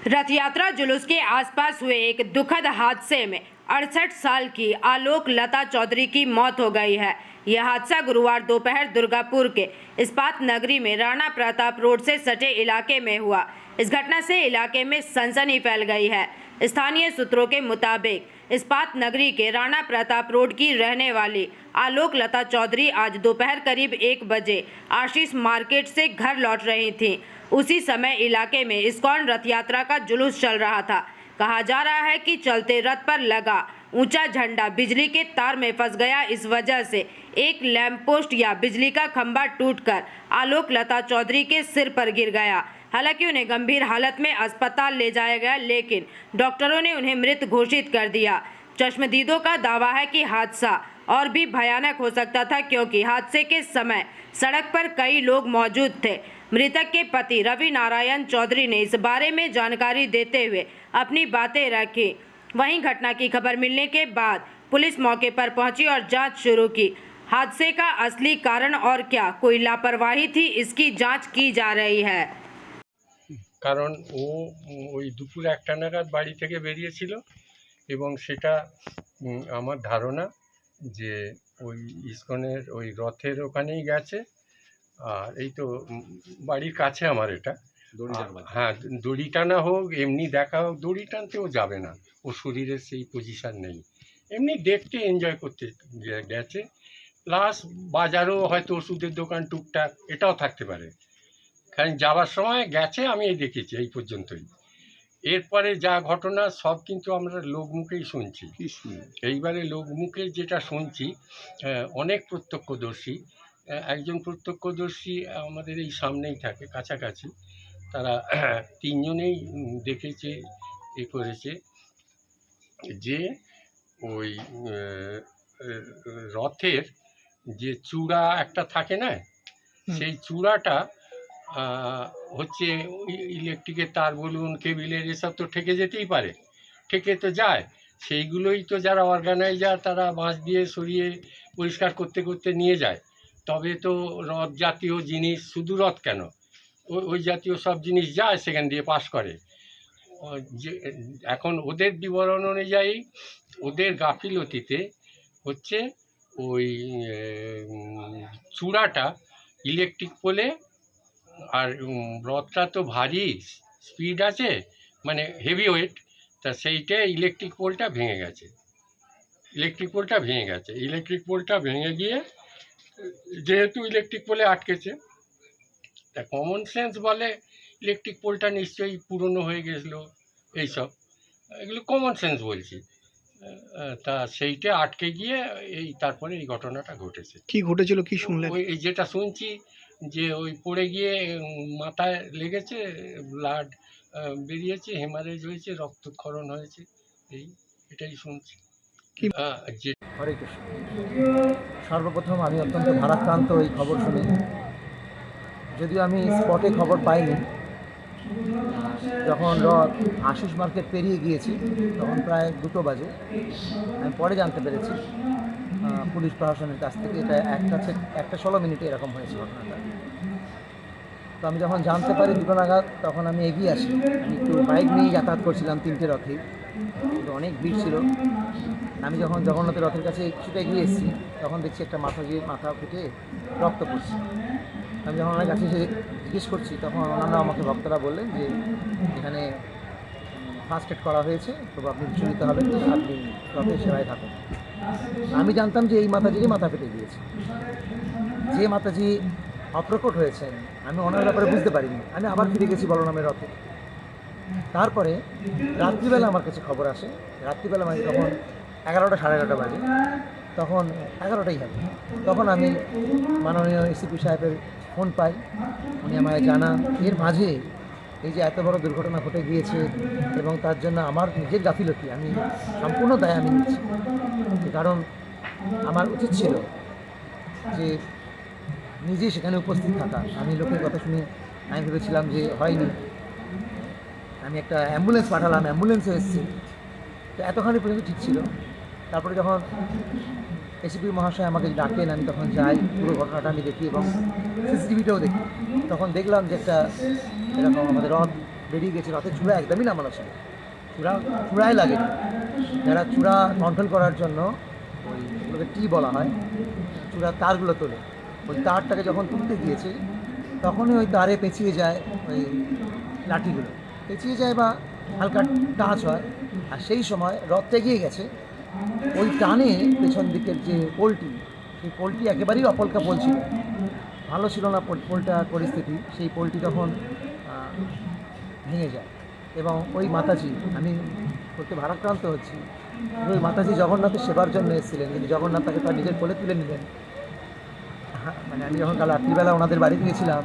रथ यात्रा जुलूस के आसपास हुए एक दुखद हादसे में 68 साल की आलोक लता चौधरी की मौत हो गई है। यह हादसा गुरुवार दोपहर दुर्गापुर के इस्पात नगरी में राणा प्रताप रोड से सटे इलाके में हुआ। इस घटना से इलाके में सनसनी फैल गई है। स्थानीय सूत्रों के मुताबिक इस्पात नगरी के राणा प्रताप रोड की रहने वाली आलोक लता चौधरी आज दोपहर करीब 1 बजे आशीष मार्केट से घर लौट रही थीं। उसी समय इलाके में इस्कॉन रथ यात्रा का जुलूस चल रहा था। कहा जा रहा है कि चलते रथ पर लगा ऊंचा झंडा बिजली के तार में फंस गया। इस वजह से एक लैंप पोस्ट या बिजली का खंभा टूटकर आलोक लता चौधरी के सिर पर गिर गया। हालांकि उन्हें गंभीर हालत में अस्पताल ले जाया गया, लेकिन डॉक्टरों ने उन्हें मृत घोषित कर दिया। चश्मदीदों का दावा है कि हादसा और भी भयानक हो सकता था, क्योंकि हादसे के समय सड़क पर कई लोग मौजूद थे। मृतक के पति रवि नारायण चौधरी ने इस बारे में जानकारी देते हुए अपनी बातें रखी। वहीं घटना की खबर मिलने के बाद पुलिस मौके पर पहुंची और जांच शुरू की। हादसे का असली कारण और क्या कोई लापरवाही थी, इसकी जांच की जा रही है। কারণ ও ওই দুপুর 1টা নাগাদ বাড়ি থেকে বেরিয়েছিল এবং সেটা আমার ধারণা যে ওই ইসকনের ওই রথের ওখানেই গেছে। আর এই তো বাড়ির কাছে আমার এটা। হ্যাঁ, দড়ি টানা হোক, এমনি দেখা হোক, দড়ি টানতেও যাবে না, ও শরীরের সেই পজিশান নেই। এমনি দেখতে এনজয় করতে গেছে, প্লাস বাজারও হয়তো ওষুধের দোকান টুকটাক এটাও থাকতে পারে। কারণ যাওয়ার সময় গেছে, আমি এই দেখেছি এই পর্যন্তই। এরপরে যা ঘটনা সব কিন্তু আমরা লোকমুখেই শুনছি। এইবারে লোকমুখে যেটা শুনছি, অনেক প্রত্যক্ষদর্শী, একজন প্রত্যক্ষদর্শী আমাদের এই সামনেই থাকে, কাছাকাছি। তারা 3 জনেই দেখেছে, এ করেছে যে ওই রথের যে চূড়া একটা থাকে না, সেই চূড়াটা হচ্ছে ইলেকট্রিকের তার বলুন, কেবিলের, এসব তো ঠেকে যেতেই পারে, ঠেকে তো যায়। সেইগুলোই তো যারা অর্গানাইজার তারা বাঁশ দিয়ে সরিয়ে পরিষ্কার করতে করতে নিয়ে যায়। তবে তো রথ জাতীয় জিনিস, শুধু রথ কেন, ওই জাতীয় সব জিনিস যায়, সেখান দিয়ে পাস করে। যে এখন ওদের বিবরণ অনুযায়ী ওদের গাফিলতিতে হচ্ছে ওই চূড়াটা ইলেকট্রিক পোলে, আর রথটা তো ভারী স্পিড আছে, মানে হেভি ওয়েট, তা সেইটা ইলেকট্রিক পোলটা ভেঙে গেছে। ইলেকট্রিক পোলটা ভেঙে গিয়ে, যেহেতু ইলেকট্রিক পোলে আটকেছে, তা কমন সেন্স বলে ইলেকট্রিক পোলটা নিশ্চয়ই পুরনো হয়ে গেছিলো, এইসব এগুলো কমন সেন্স বলছি। তা সেইটা আটকে গিয়ে এই তারপরে এই ঘটনাটা ঘটেছে। কি ঘটেছিল, কি শুনলেন? ওই যেটা শুনছি যে ওই পড়ে গিয়ে মাথায় লেগেছে, ব্লাড বেরিয়েছে, হেমারেজ হয়েছে, রক্তক্ষরণ হয়েছে, এটাই শুনছি। যে হরে কৃষ্ণ। সর্বপ্রথম আমি অত্যন্ত ভারাক্রান্ত এই খবর শুনে, যদিও আমি স্পটে খবর পাইনি। যখন রথ আশিস মার্কেট পেরিয়ে গিয়েছি তখন প্রায় 2টো বাজে। আমি পরে জানতে পেরেছি পুলিশ প্রশাসনের কাছ থেকে এটা 1:16 মিনিটে এরকম হয়েছে ঘটনাটা। তো আমি যখন জানতে পারি 2টো নাগাদ, তখন আমি এগিয়ে আসি। আমি একটু বাইক নিয়ে যাতায়াত করছিলাম 3টে রথেই, কিন্তু অনেক ভিড় ছিল। আমি যখন জগন্নাথের রথের কাছে কিছুটা এগিয়ে এসেছি, তখন দেখছি একটা মাথা ফেটে রক্ত পড়ছে। আমি যখন ওনার কাছে এসে জিজ্ঞেস করছি, তখন ওনারা আমাকে ভক্তরা বললেন যে এখানে ফার্স্ট এড করা হয়েছে, তবু আপনি কিছু নিতে হবে, আপনি রথের সেবায় থাকুন। আমি জানতাম যে এই মাতাজিরই মাথা ফেটে গিয়েছে। যে মাতাজি অপ্রকট হয়েছেন আমি ওনার ব্যাপারে বুঝতে পারিনি। আমি আবার ফিরে গেছি বলরামের রথে। তারপরে রাত্রিবেলা আমার কাছে খবর আসে, রাত্রিবেলা মানে তখন 11টা সাড়ে 11টা বাজে, তখন 11টাই হবে। তখন আমি মাননীয় এসিপি সাহেবের ফোন পাই, উনি আমায় জানান এর মাঝে এই যে এত বড় দুর্ঘটনা ঘটে গিয়েছে এবং তার জন্য আমার নিজের গাফিলতি, আমি সম্পূর্ণ দায় আমি নিচ্ছি। কারণ আমার উচিত ছিল যে নিজে সেখানে উপস্থিত থাকা। আমি লোকের কথা শুনে আমি ভেবেছিলাম যে হয়নি, আমি একটা অ্যাম্বুলেন্স পাঠালাম, অ্যাম্বুলেন্সে এসেছি, তো এতখানি পর্যন্ত ঠিক ছিল। তারপরে যখন এসিপি মহাশয় আমাকে ডাকেন, আমি তখন যাই, পুরো ঘটনাটা আমি দেখি এবং সিসিটিভিটাও দেখি। তখন দেখলাম যে একটা এরকম আমাদের রথ বেরিয়ে গেছে, রথের চূড়া একদমই নামানো ছিল, চূড়ায় লাগেনি। যারা চূড়া কন্ট্রোল করার জন্য ওইগুলোকে টি বলা হয়, চূড়ার তারগুলো তোলে, ওই তারটাকে যখন তুলতে গিয়েছে তখনই ওই তারে পেঁচিয়ে যায়, ওই লাঠিগুলো পেঁচিয়ে যায় বা হালকা টাচ হয়। আর সেই সময় রথটা এগিয়ে গেছে, ওই টানে পেছন দিকের যে পোলটি, সেই পোলটি একেবারেই অপলকা পোল ছিল, ভালো ছিল না পোলটার পরিস্থিতি। সেই পোলটি তখন ভেঙে যায় এবং ওই মাতাজি, আমি করতে ভারাক্রান্ত হচ্ছি, ওই মাতাজি জগন্নাথের সেবার জন্য এসেছিলেন, কিন্তু জগন্নাথ তাকে তার নিজের কোলে তুলে নিলেন। হ্যাঁ, মানে আমি যখন কাল রাত্রিবেলা ওনাদের বাড়িতে গেছিলাম,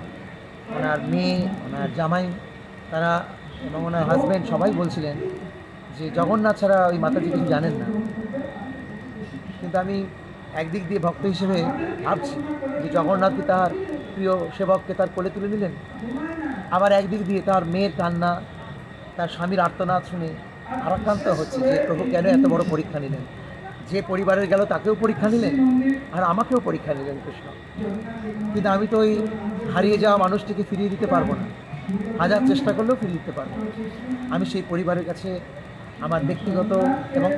ওনার মেয়ে, ওনার জামাই, তারা এবং ওনার হাজব্যান্ড সবাই বলছিলেন যে জগন্নাথ ছাড়া ওই মাতাজি কিছু জানেন না। কিন্তু আমি একদিক দিয়ে ভক্ত হিসেবে ভাবছি যে জগন্নাথকে তার প্রিয় সেবককে তার কোলে তুলে নিলেন, আবার একদিক দিয়ে তার মেয়ের কান্না, তার স্বামীর আর্তনাদ শুনে ভারাক্রান্ত হচ্ছে যে প্রভু কেন এত বড় পরীক্ষা নিলেন। যে পরিবারের গেল তাকেও পরীক্ষা নিলেন আর আমাকেও পরীক্ষা নিলেন কৃষ্ণ। কিন্তু আমি তো ওই হারিয়ে যাওয়া মানুষটিকে ফিরিয়ে দিতে পারবো না, হাজার চেষ্টা করলেও ফিরিয়ে দিতে পারবো না। আমি সেই পরিবারের কাছে আমার ব্যক্তিগত এবং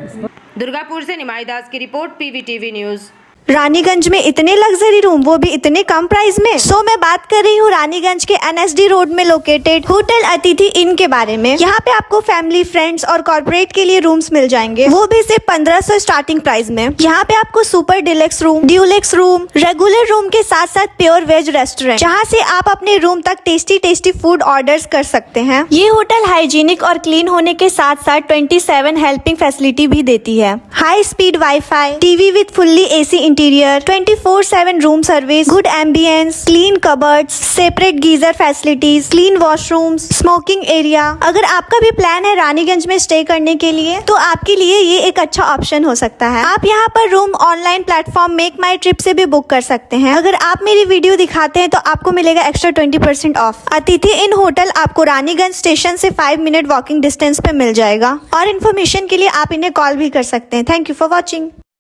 दुर्गापुर से निमाई दास की रिपोर्ट, PVTV न्यूज़। रानीगंज में इतने लग्जरी रूम, वो भी इतने कम प्राइस में। सो मैं बात कर रही हूँ रानीगंज के NSD रोड में लोकेटेड होटल अतिथि इन के बारे में। यहाँ पे आपको फैमिली, फ्रेंड्स और कॉर्पोरेट के लिए रूम्स मिल जाएंगे, वो भी सिर्फ 1500 स्टार्टिंग प्राइस में। यहाँ पे आपको super deluxe room, Dulux room, regular room के साथ साथ प्योर वेज रेस्टोरेंट, जहाँ से आप अपने रूम तक टेस्टी फूड ऑर्डर्स कर सकते हैं। ये होटल हाइजीनिक और क्लीन होने के साथ साथ 27 हेल्पिंग फैसिलिटी भी देती है। High speed wifi, TV with fully AC interior, 24/7 room service, good ambience, clean cupboards, separate geyser facilities, clean washrooms, smoking area. अगर आपका भी प्लान है रानीगंज में स्टे करने के लिए, तो आपके लिए ये एक अच्छा ऑप्शन हो सकता है। आप यहाँ पर रूम ऑनलाइन प्लेटफॉर्म मेक माई ट्रिप से भी बुक कर सकते हैं। अगर आप मेरी वीडियो दिखाते हैं तो आपको मिलेगा एक्स्ट्रा 20% ऑफ। अतिथि इन होटल आपको रानीगंज स्टेशन से 5 मिनट वॉकिंग डिस्टेंस पे मिल जाएगा। और इन्फॉर्मेशन के लिए आप इन्हें कॉल भी कर सकते हैं। Thank you for watching.